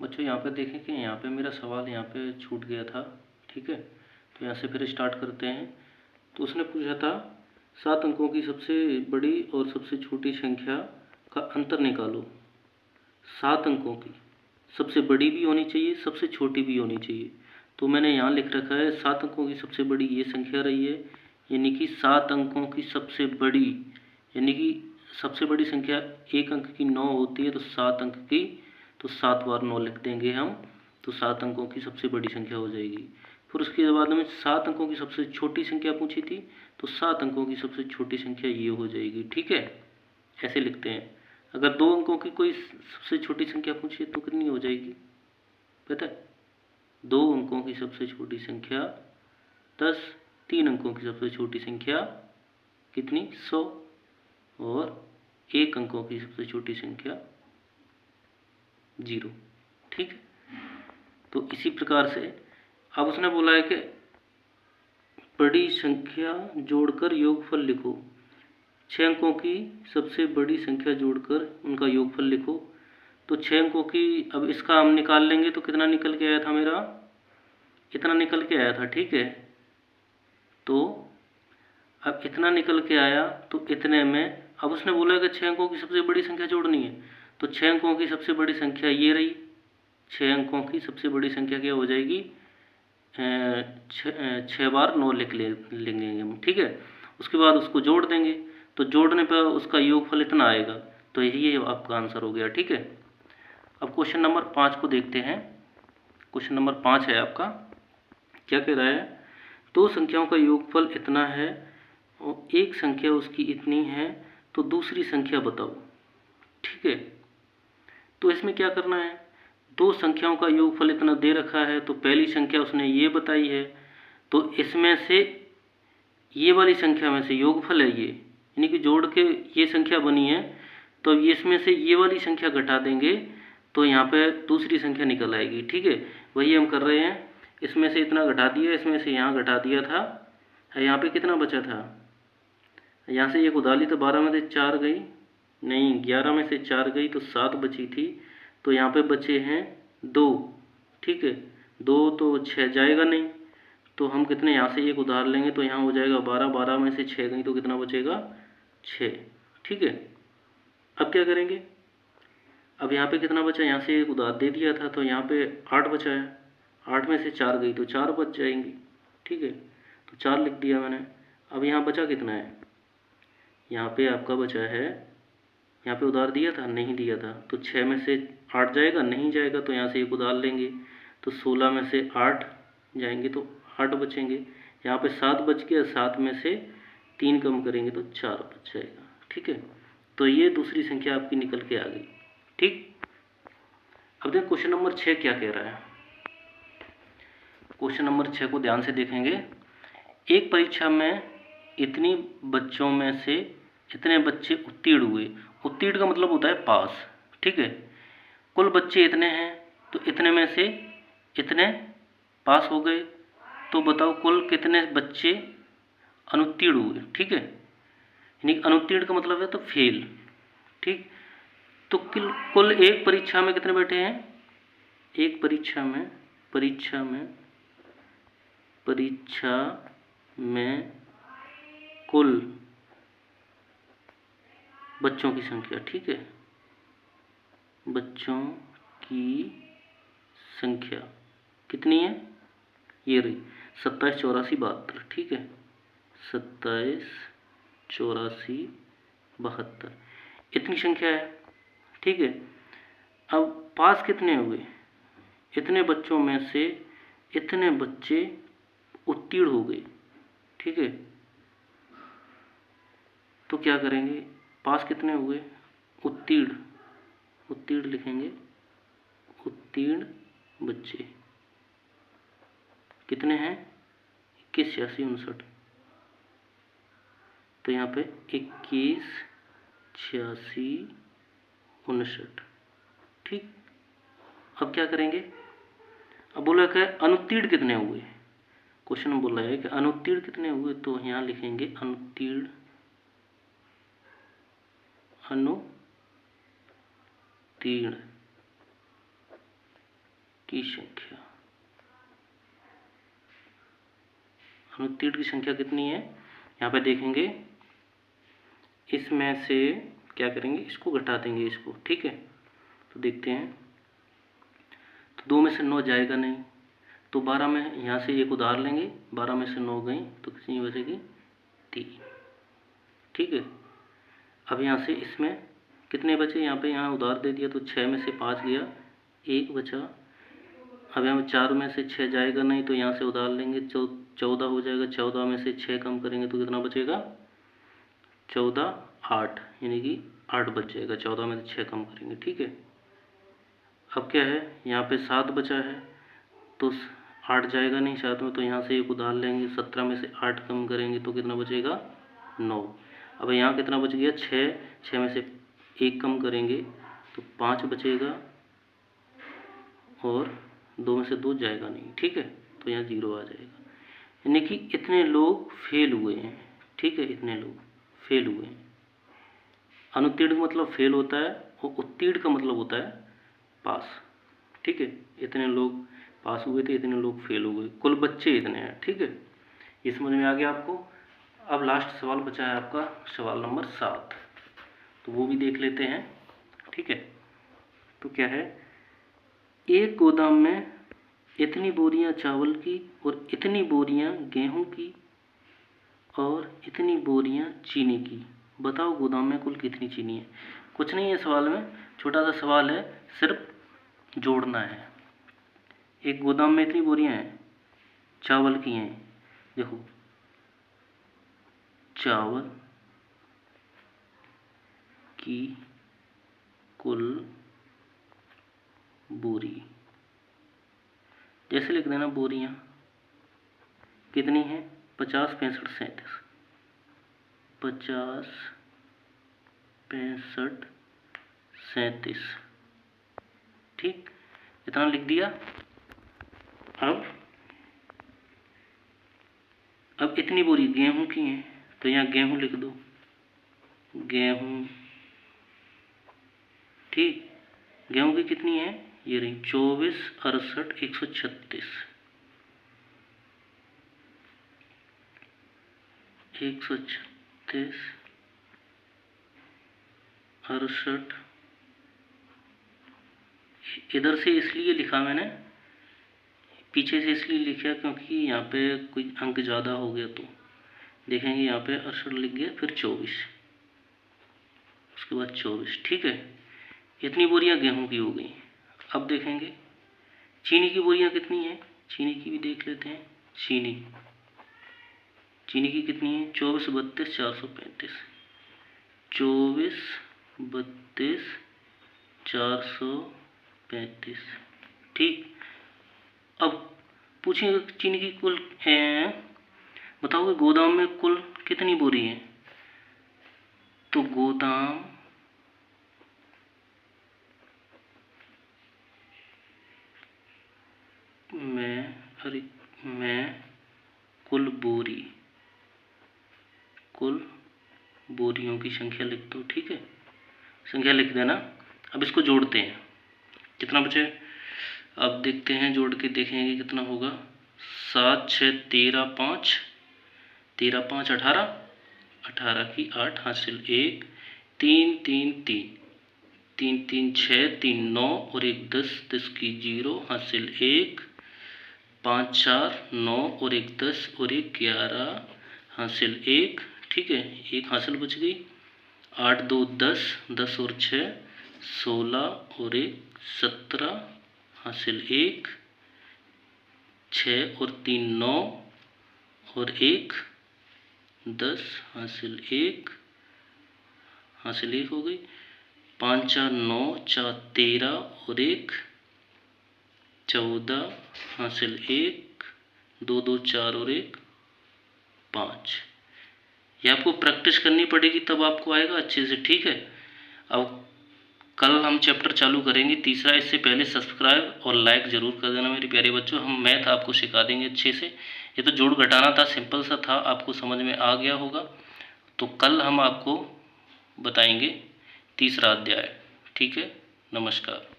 बच्चों यहाँ पे देखें कि यहाँ पे मेरा सवाल यहाँ पे छूट गया था, ठीक है। तो यहाँ से फिर स्टार्ट करते हैं। तो उसने पूछा था 7 अंकों की सबसे बड़ी और सबसे छोटी संख्या का अंतर निकालो। 7 अंकों की सबसे बड़ी भी होनी चाहिए, सबसे छोटी भी होनी चाहिए। तो मैंने यहाँ लिख रखा है 7 अंकों की सबसे बड़ी ये संख्या रही है, यानी कि 7 अंकों की सबसे बड़ी, यानी कि सबसे बड़ी संख्या 1 अंक की 9 होती है, तो 7 अंक की, तो 7 बार 9 लिख देंगे हम, तो 7 अंकों की सबसे बड़ी संख्या हो जाएगी। फिर उसके बाद में 7 अंकों की सबसे छोटी संख्या पूछी थी, तो 7 अंकों की सबसे छोटी संख्या ये हो जाएगी, ठीक है। ऐसे लिखते हैं। अगर 2 अंकों की कोई सबसे छोटी संख्या पूछिए तो कितनी हो जाएगी पता है? 2 अंकों की सबसे छोटी संख्या 10, 3 अंकों की सबसे छोटी संख्या कितनी 100, और 1 अंकों की सबसे छोटी संख्या 0, ठीक है। तो इसी प्रकार से अब उसने बोला है कि बड़ी संख्या जोड़कर योगफल लिखो। 6 अंकों की सबसे बड़ी संख्या जोड़कर उनका योगफल लिखो। तो 6 अंकों की, अब इसका हम निकाल लेंगे तो कितना निकल के आया था मेरा, इतना निकल के आया था, ठीक है। तो अब इतना निकल के आया, तो इतने में अब उसने बोला कि 6 अंकों की सबसे बड़ी संख्या जोड़नी है, तो 6 अंकों की सबसे बड़ी संख्या ये रही। 6 अंकों की सबसे बड़ी संख्या क्या हो जाएगी, 6 बार 9 लिख लेंगे हम, ठीक है। उसके बाद उसको जोड़ देंगे, तो जोड़ने पर उसका योगफल इतना आएगा, तो यही आपका आंसर हो गया, ठीक है। अब क्वेश्चन नंबर 5 को देखते हैं। क्वेश्चन नंबर 5 है आपका, क्या कह रहा है, 2 संख्याओं का योगफल इतना है और एक संख्या उसकी इतनी है, तो दूसरी संख्या बताओ, ठीक है। तो इसमें क्या करना है, 2 संख्याओं का योगफल इतना दे रखा है, तो पहली संख्या उसने ये बताई है, तो इसमें से ये वाली संख्या में से योगफल है ये, यानी कि जोड़ के ये संख्या बनी है, तो इसमें से ये वाली संख्या घटा देंगे, तो यहाँ पे दूसरी संख्या निकल आएगी, ठीक है। वही हम कर रहे हैं, इसमें से इतना घटा दिया, इसमें से यहाँ घटा दिया था, यहाँ पे कितना बचा था, यहाँ से एक उधार ली तो 12 में से 4 गई, नहीं 11 में से 4 गई, तो 7 बची थी, तो यहाँ पे बचे हैं 2, ठीक है। 2 तो 6 जाएगा नहीं, तो हम कितने, यहाँ से एक उधार लेंगे तो यहाँ हो जाएगा 12, 12 में से 6 गई तो कितना बचेगा 6, ठीक है। अब क्या करेंगे, अब यहाँ पे कितना बचा, यहाँ से एक उधार दे दिया था, तो यहाँ पे 8 बचा है, 8 में से 4 गई तो 4 बच जाएंगी, ठीक है। तो 4 लिख दिया मैंने। अब यहाँ बचा कितना है, यहाँ पे आपका बचा है, यहाँ पे उधार दिया था, नहीं दिया था, तो 6 में से 8 जाएगा, नहीं जाएगा, तो यहाँ से एक उधार लेंगे, तो 16 में से 8 जाएंगे तो 8 बचेंगे। यहाँ पे 7 बच गया, 7 में से 3 कम करेंगे तो 4 बच जाएगा, ठीक है। तो ये दूसरी संख्या आपकी निकल के आ गई, ठीक। अब देखो क्वेश्चन नंबर 6 क्या कह रहा है। क्वेश्चन नंबर 6 को ध्यान से देखेंगे। एक परीक्षा में इतनी बच्चों में से इतने बच्चे उत्तीर्ण हुए, उत्तीर्ण का मतलब होता है पास, ठीक है। कुल बच्चे इतने हैं, तो इतने में से इतने पास हो गए, तो बताओ कुल कितने बच्चे अनुत्तीर्ण हुए, ठीक है। यानी अनुत्तीर्ण का मतलब है तो फेल, ठीक। तो कुल एक परीक्षा में कितने बैठे हैं, एक परीक्षा में कुल बच्चों की संख्या, ठीक है, बच्चों की संख्या कितनी है, ये रही 27, 84, 72, ठीक है। 27, 84, 72 इतनी संख्या है, ठीक है। अब पास कितने हुए, इतने बच्चों में से इतने बच्चे उत्तीर्ण हो गए, ठीक है। तो क्या करेंगे, पास कितने हुए, उत्तीर्ण लिखेंगे, उत्तीर्ण बच्चे कितने हैं, 21, 86, 59, तो यहाँ पे 21, 86, 59, ठीक। अब क्या करेंगे, अब बोला क्या अनुत्तीर्ण कितने हुए, क्वेश्चन में बोला है कि अनुत्तीर्ण कितने हुए, तो यहाँ लिखेंगे अनुत्तीर्ण की संख्या, अनुत्तीर्ण की संख्या कितनी है यहाँ पे देखेंगे। इसमें से क्या करेंगे, इसको घटा देंगे इसको, ठीक है। तो देखते हैं, तो 2 में से 9 जाएगा नहीं, तो 12 में यहाँ से एक उधार लेंगे, 12 में से 9 गई तो कितनी बचेगी 3, ठीक है। अब यहाँ से इसमें कितने बचे, यहाँ पे यहाँ उधार दे दिया तो 6 में से 5 गया, 1 बचा। अब यहाँ 4 में से 6 जाएगा नहीं, तो यहाँ से उधार लेंगे, 14 हो जाएगा। 14 में से 6 कम करेंगे तो कितना बचेगा 14, 8, यानी कि 8 बच जाएगा। 14 में से 6 कम करेंगे, ठीक है। अब क्या है, यहाँ पे 7 बचा है, तो 8 जाएगा नहीं 7 में, तो यहाँ से एक उधार लेंगे। 17 में से 8 कम करेंगे तो कितना बचेगा 9। अब यहाँ कितना बच गया 6, 6 में से 1 कम करेंगे तो 5 बचेगा, और 2 में से 2 जाएगा नहीं, ठीक है। तो यहाँ 0 आ जाएगा, यानी कि इतने लोग फेल हुए हैं, ठीक है। इतने लोग फेल हुए हैं। अनुत्तीर्ण मतलब फेल होता है, और उत्तीर्ण का मतलब होता है पास, ठीक है। इतने लोग पास हुए थे, इतने लोग फेल हुए, कुल बच्चे इतने हैं, ठीक है। ये समझ में आ गया आपको। अब लास्ट सवाल बचा है आपका, सवाल नंबर 7, तो वो भी देख लेते हैं, ठीक है। तो क्या है, एक गोदाम में इतनी बोरियां चावल की और इतनी बोरियां गेहूं की और इतनी बोरियां चीनी की, बताओ गोदाम में कुल कितनी चीनी है। कुछ नहीं है सवाल में, छोटा सा सवाल है, सिर्फ जोड़ना है। एक गोदाम में इतनी बोरियां हैं, चावल की हैं, देखो चावल की कुल बोरी, जैसे लिख देना बोरियां कितनी हैं 50, 65, 37, 50, 65, 37, ठीक, इतना लिख दिया। अब इतनी बोरी गेहूं की हैं, तो यहाँ गेहूं लिख दो, गेहूं, ठीक। गेहूं की कितनी है, ये रही 24, 68, 136, 136, 68। इधर से इसलिए लिखा मैंने, पीछे से इसलिए लिखा क्योंकि यहाँ पे कोई अंक ज़्यादा हो गया, तो देखेंगे यहाँ पे 68 लिख गया, फिर 24, उसके बाद 24, ठीक है। इतनी बोरियां गेहूं की हो गई। अब देखेंगे चीनी की बोरियां कितनी हैं, चीनी की भी देख लेते हैं। चीनी की कितनी है 24, 32, 435, 24, 32, 435, ठीक। अब पूछेंगे चीनी की कुल बताओगे गोदाम में कुल कितनी बोरी है, तो गोदाम में कुल बोरियों की संख्या लिख दो, ठीक है, संख्या लिख देना। अब इसको जोड़ते हैं, कितना बचे, अब देखते हैं, जोड़ के देखेंगे कितना होगा। 7, 6, 13, 5, 13, 5, 18, 18 की 8, हासिल 1, 3, 3, 3, 3, 3, 6, 3, 9 और 1 10, 10 की 0, हासिल 1, 5, 4, 9 और 1 10 और 1 11, हासिल 1, ठीक है, 1 हासिल बच गई। 8, 2, 10, 10 और 6, 16 और 1 17, हासिल 1, 6 और 3 9 और 1 10, हासिल 1, हासिल 1 हो गई। 5, 4, 9, 4, 13 और 1 14, हासिल 1, 2, 2, 4 और 1 5। ये आपको प्रैक्टिस करनी पड़ेगी, तब आपको आएगा अच्छे से, ठीक है। अब कल हम चैप्टर चालू करेंगे तीसरा। इससे पहले सब्सक्राइब और लाइक ज़रूर कर देना मेरे प्यारे बच्चों। हम मैथ आपको सिखा देंगे अच्छे से। ये तो जोड़ घटाना था, सिंपल सा था, आपको समझ में आ गया होगा। तो कल हम आपको बताएंगे तीसरा अध्याय, ठीक है। नमस्कार।